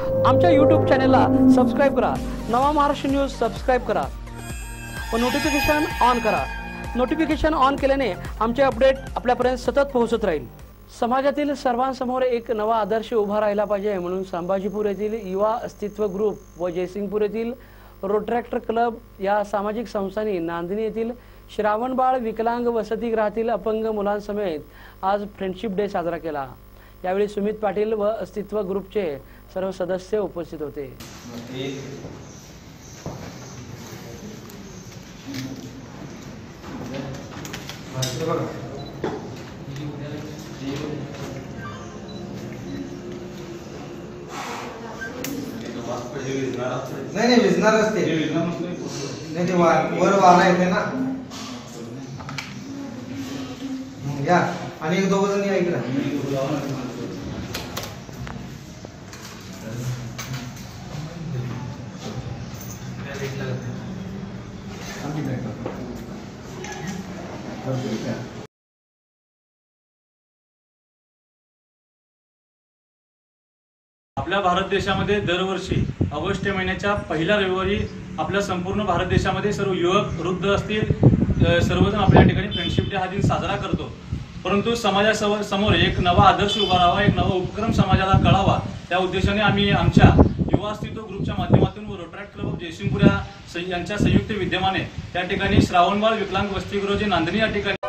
आमच्या YouTube चॅनलला subscribe करा। नवा महाराष्ट्र न्यूज सबस्क्राइब करा व नोटिफिकेशन ऑन करा। नोटिफिकेशन ऑन केल्याने आमचे अपडेट आपल्यापर्यंत सतत पोहोचत राहील। समाजातील सर्वांसमोर एक नवा आदर्श उभा राहिला पाहिजे म्हणून संभाजीपूर येथील युवा अस्तित्व ग्रुप व जयसिंगपूर येथील रोटरॅक्टर क्लब या सामाजिक संस्थांनी नांदणी येथील श्रावणबाळ विकलांग वसतिगृहातील अपंग मुलांसमेत आज फ्रेंडशिप डे साजरा केला। यावेळी सुमित पाटील व अस्तित्व ग्रुपचे सर्व सदस्य उपस्थित होते। नहीं विजनर असते नहीं ते वर वाला येते ना या आणि एक दोघ जण या इकडे आपल्या भारत देशामध्ये दरवर्षी ऑगस्ट महिन्याच्या पहिल्या रविवारी आपल्या संपूर्ण भारत देशामध्ये सर्व युवक वृद्ध असतील सर्वजण आपल्या ठिकाणी फ्रेंडशिप डे हा दिन साजरा करतो। परंतु समाजासमोर एक नवा आदर्श उभा राहावा, एक नवा उपक्रम समाजाला कळावा त्या उद्देशाने आम्ही आमच्या युवा अस्तित्व ग्रुपच्या माध्यमातून व रोटरॅक्टर क्लब ऑफ जयसिंगपूर यांच्या संयुक्त विद्यमाने त्या ठिकाणी श्रावणबाळ विकलांग वसतिगृह जे नांदणी या ठिकाणी